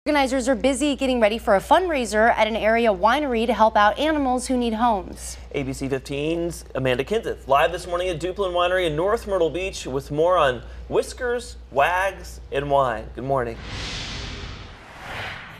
Organizers are busy getting ready for a fundraiser at an area winery to help out animals who need homes. ABC 15's Amanda Kenseth live this morning at Duplin Winery in North Myrtle Beach with more on whiskers, wags, and wine. Good morning.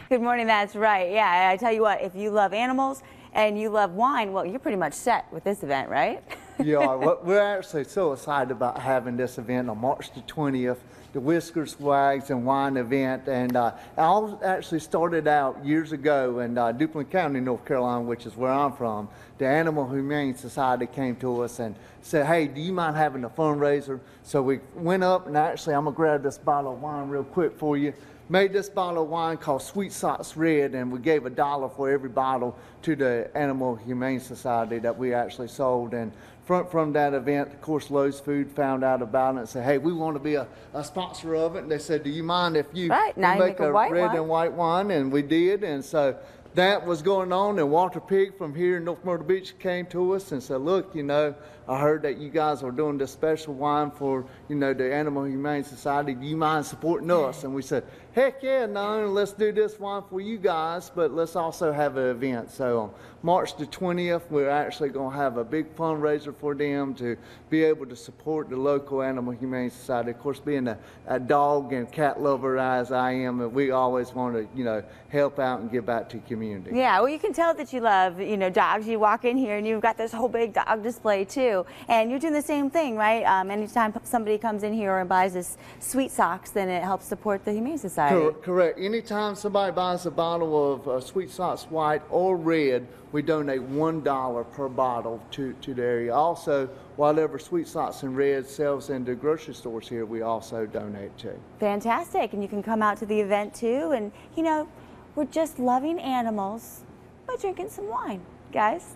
Good morning, that's right. Yeah, I tell you what, if you love animals and you love wine, well, you're pretty much set with this event, right? Yeah, we're actually so excited about having this event on March the 20th, the Whiskers, Wags, and Wine event. And I actually started out years ago in Duplin County, North Carolina, which is where I'm from. The Animal Humane Society came to us and said, hey, do you mind having a fundraiser? So we went up, and actually I'm going to grab this bottle of wine real quick for you. Made this bottle of wine called Sweet Socks Red, and we gave $1 for every bottle to the Animal Humane Society that we actually sold. And from that event, of course, Lowe's Food found out about it and said, hey, we want to be a sponsor of it. And they said, do you mind if you make a red and white wine? And we did. And so that was going on, and Walter Pig from here in North Myrtle Beach came to us and said, look, you know, I heard that you guys are doing this special wine for, you know, the Animal Humane Society. Do you mind supporting us? And we said, heck yeah, no, let's do this wine for you guys, but let's also have an event. So on March the 20th, we're actually going to have a big fundraiser for them to be able to support the local Animal Humane Society. Of course, being a dog and cat lover as I am, we always want to, you know, help out and give back to the community. Yeah, well, you can tell that you love, you know, dogs. You walk in here and you've got this whole big dog display too. And you're doing the same thing, right? Anytime somebody comes in here and buys this Sweet Socks, then it helps support the Humane Society. Correct. Anytime somebody buys a bottle of Sweet Socks White or Red, we donate $1 per bottle to the area. Also, whatever Sweet Socks and Red sells in the grocery stores here, we also donate to. Fantastic. And you can come out to the event too. And, you know, we're just loving animals by drinking some wine, guys.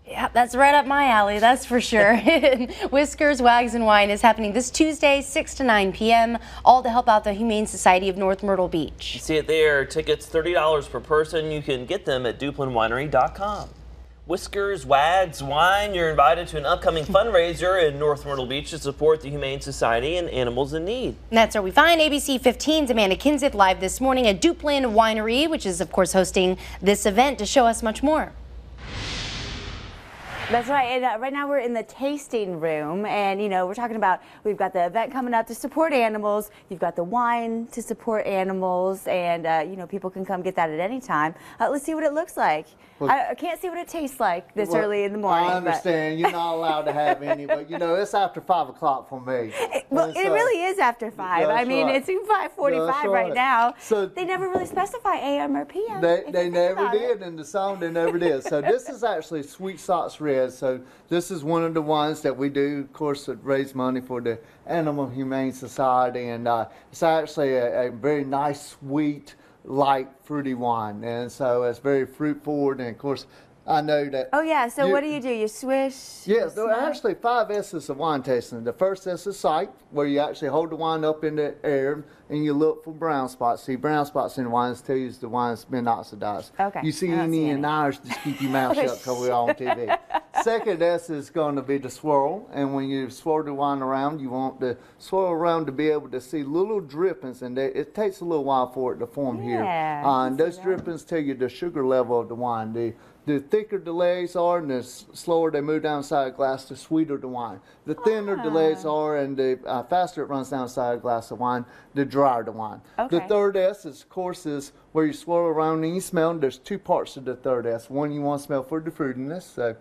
Yeah, that's right up my alley, that's for sure. Whiskers, Wags, and Wine is happening this Tuesday, 6 to 9 p.m., all to help out the Humane Society of North Myrtle Beach. You see it there. Tickets $30 per person. You can get them at duplinwinery.com. Whiskers, Wags, Wine, you're invited to an upcoming fundraiser in North Myrtle Beach to support the Humane Society and animals in need. And that's where we find ABC 15's Amanda Kenseth live this morning at Duplin Winery, which is, of course, hosting this event to show us much more. That's right, and right now we're in the tasting room, and you know, we're talking about, we've got the event coming up to support animals, you've got the wine to support animals, and you know, people can come get that at any time. Let's see what it looks like. Well, I can't see what it tastes like this early in the morning. I understand, you're not allowed to have any, but you know, it's after 5 o'clock for me. Well, it really is after 5. I mean, it's 5:45 right now. So they never really specify AM or PM. They never did in the song, they never did. So this is actually Sweet Socks Red. So this is one of the wines that we do, of course, to raise money for the Animal Humane Society, and it's actually a very nice, sweet, light, fruity wine, and so it's very fruit forward, and of course, I know that. Oh yeah, so what do? You swish? Yes, there are actually 5 S's of wine tasting. The first S is sight, where you actually hold the wine up in the air and you look for brown spots. See, brown spots in the wines tell you the wine's been oxidized. Okay. You see any in ours, just keep your mouth shut because we're on TV. Second S is going to be the swirl, and when you swirl the wine around, you want the swirl around to be able to see little drippings, and it takes a little while for it to form here. And those drippings tell you the sugar level of the wine. The thicker the legs are and the slower they move down inside a glass, the sweeter the wine. The thinner the legs are and the faster it runs down inside a glass of wine, the drier the wine. Okay. The third S, of course, is where you swirl around and you smell. There's 2 parts to the third S. One you want to smell for the fruitiness, so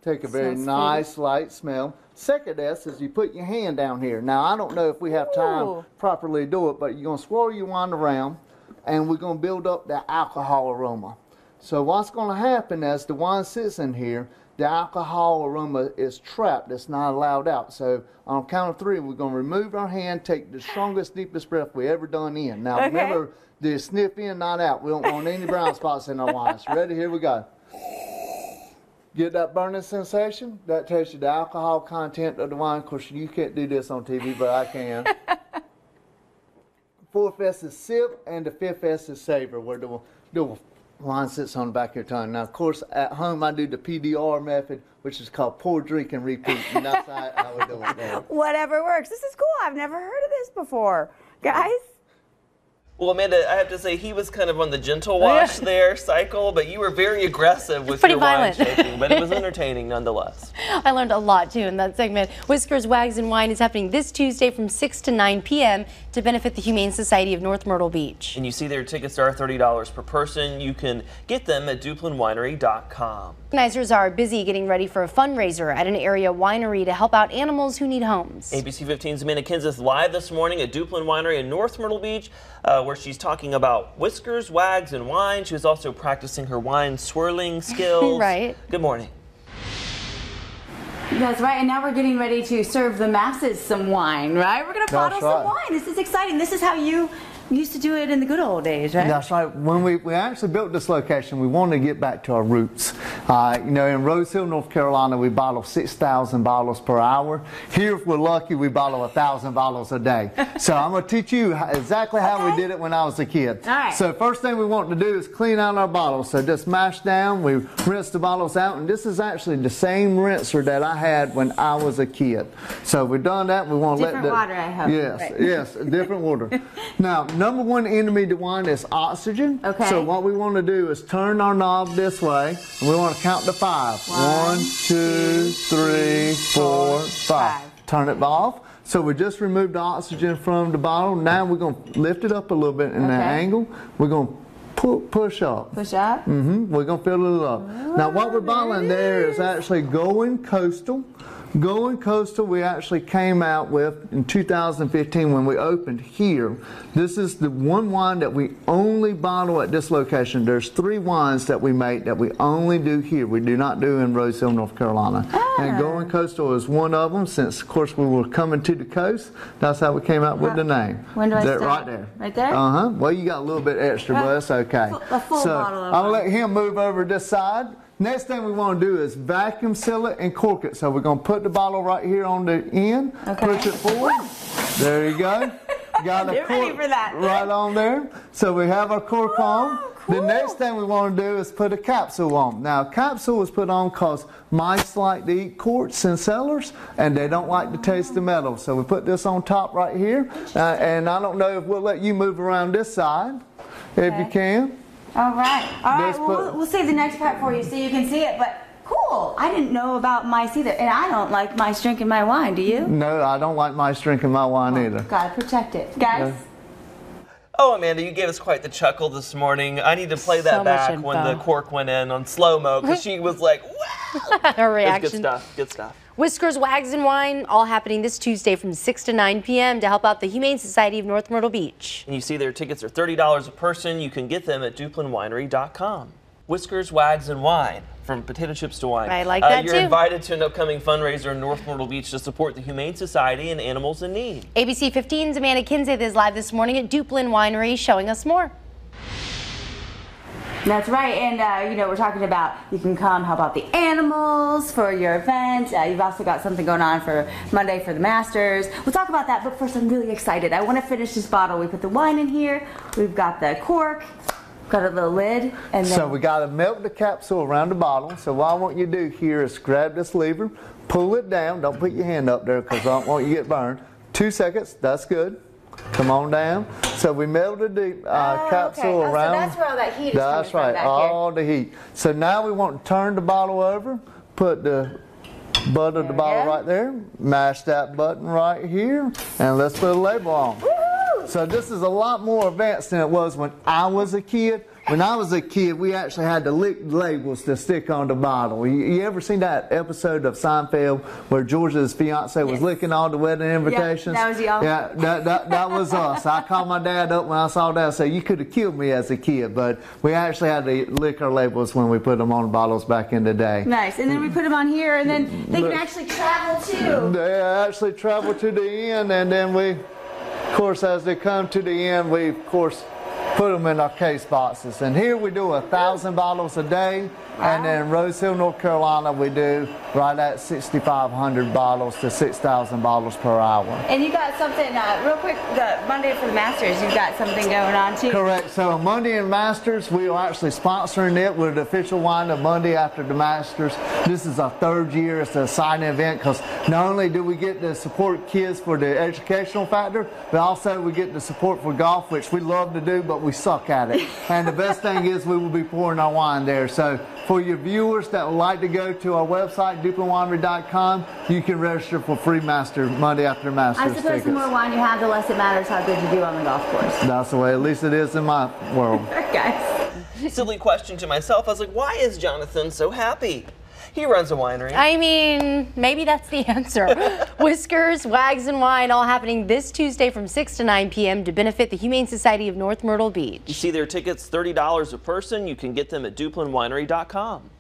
take a very nice, light smell. Second S is you put your hand down here. Now, I don't know if we have time to properly do it, but you're going to swirl your wine around, and we're going to build up the alcohol aroma. So what's going to happen as the wine sits in here, the alcohol aroma is trapped. It's not allowed out. So on count of 3, we're going to remove our hand, take the strongest, deepest breath we ever done in. Now remember, the sniff in, not out. We don't want any brown spots in our wines. Ready? Here we go. Get that burning sensation? That tells you the alcohol content of the wine. Of course, you can't do this on TV, but I can. 4th S is sip, and the 5th S is savor, where the wine sits on the back of your tongue. Now, of course, at home I do the PDR method, which is called pour, drink, and repeat, and that's how we do it there. Whatever works. This is cool. I've never heard of this before. Guys? Well, Amanda, I have to say he was kind of on the gentle wash there cycle, but you were very aggressive with your wine shaping, but it was entertaining nonetheless. I learned a lot too in that segment. Whiskers, Wags, and Wine is happening this Tuesday from 6 to 9 p.m. to benefit the Humane Society of North Myrtle Beach. And you see their tickets are $30 per person. You can get them at DuplinWinery.com. Organizers are busy getting ready for a fundraiser at an area winery to help out animals who need homes. ABC 15's Amanda Kenseth live this morning at Duplin Winery in North Myrtle Beach, where she's talking about whiskers, wags, and wine. She was also practicing her wine swirling skills. Right. Good morning. That's right, and now we're getting ready to serve the masses some wine, right? We're going to bottle some wine. This is exciting. This is how you used to do it in the good old days, right? That's right. When we actually built this location, we wanted to get back to our roots. You know, in Rose Hill, North Carolina, we bottle 6,000 bottles per hour. Here, if we're lucky, we bottle 1,000 bottles a day. So I'm going to teach you exactly how we did it when I was a kid. All right. So first thing we want to do is clean out our bottles. So just mash down, we rinse the bottles out, and this is actually the same rinser that I had when I was a kid. So we've done that. We want to let the different water, I hope. Yes, right. yes, different water. Now, number one enemy to wine is oxygen. Okay. So what we want to do is turn our knob this way, and we want to count to 5. 1, 2, 3, 4, 5. Turn it off. So we just removed the oxygen from the bottle. Now we're going to lift it up a little bit in that angle. We're going to push up. Push up? We're going to fill it up. Now what we're bottling there is actually Going Coastal. Going Coastal we actually came out with in 2015 when we opened here. This is the one wine that we only bottle at this location. There's 3 wines that we make that we only do here. We do not do in Rose Hill, North Carolina. And Going Coastal is one of them. Since, of course, we were coming to the coast, that's how we came out with the name. When do I start? Right there. Right there? Uh-huh. Well, you got a little bit extra, but that's okay. A full bottle of I'll wine. let him move over this side. Next thing we want to do is vacuum seal it and cork it. So we're going to put the bottle right here on the end, push it forward. There you go. Got a Get ready cork for that. right on there. So we have our cork on. Cool. The next thing we want to do is put a capsule on. Now, a capsule is put on because mice like to eat quartz in cellars, and they don't like to taste the metal. So we put this on top right here. And I don't know if we'll let you move around this side, if you can. All right. All right. Well, we'll save the next part for you so you can see it. But cool. I didn't know about mice either. And I don't like mice drinking my wine. Do you? No, I don't like mice drinking my wine either. Gotta protect it. Guys? Oh, Amanda, you gave us quite the chuckle this morning. I need to play that So much back info. when the cork went in on slow-mo because she was like, wow. Her It was reaction. good stuff. Good stuff. Whiskers, Wags, and Wine, all happening this Tuesday from 6 to 9 p.m. to help out the Humane Society of North Myrtle Beach. And you see their tickets are $30 a person. You can get them at DuplinWinery.com. Whiskers, Wags, and Wine, from potato chips to wine. I like that You're too. invited to an upcoming fundraiser in North Myrtle Beach to support the Humane Society and animals in need. ABC 15's Amanda Kenseth is live this morning at Duplin Winery showing us more. That's right, and you know, we're talking about you can come help out the animals for your event. You've also got something going on for Monday for the Masters. We'll talk about that, but first I'm really excited. I want to finish this bottle. We put the wine in here. We've got the cork, got a little lid, and then... So we got to melt the capsule around the bottle. So what I want you to do here is grab this lever, pull it down. Don't put your hand up there because I don't want you to get burned. 2 seconds, that's good. Come on down. So we melted the capsule around. So that's where all that heat is That's coming right, from back all the heat. So now we want to turn the bottle over, put the butt of the bottle right there, mash that button right here, and let's put a label on. Woo! So this is a lot more advanced than it was when I was a kid. When I was a kid, we actually had to lick labels to stick on the bottle. You ever seen that episode of Seinfeld where George's fiance was licking all the wedding invitations? Yeah, that was y'all. Yeah, that was us. I called my dad up when I saw that and said, you could have killed me as a kid, but we actually had to lick our labels when we put them on bottles back in the day. Nice. And then we put them on here, and then they can actually travel too. They actually travel to the end, and then we, of course, as they come to the end, we, of course, put them in our case boxes. And here we do 1,000 bottles a day. And then in Rose Hill, North Carolina, we do right at 6,500 bottles to 6,000 bottles per hour. And you got something, real quick, the Monday for the Masters, you've got something going on too? Correct. So Monday in Masters, we are actually sponsoring it with the official wine of Monday after the Masters. This is our 3rd year. It's an exciting event because not only do we get to support kids for the educational factor, but also we get the support for golf, which we love to do, but we suck at it. And the best thing is we will be pouring our wine there. So for your viewers that would like to go to our website, DuplinWinery.com, you can register for free Monday after Masters I suppose tickets. the more wine you have, the less it matters how good you do on the golf course. That's the way, at least it is in my world. Guys. Silly question to myself. I was like, why is Jonathan so happy? He runs a winery. I mean, maybe that's the answer. Whiskers, Wags, and Wine all happening this Tuesday from 6 to 9 p.m. to benefit the Humane Society of North Myrtle Beach. You see their tickets, $30 a person. You can get them at DuplinWinery.com.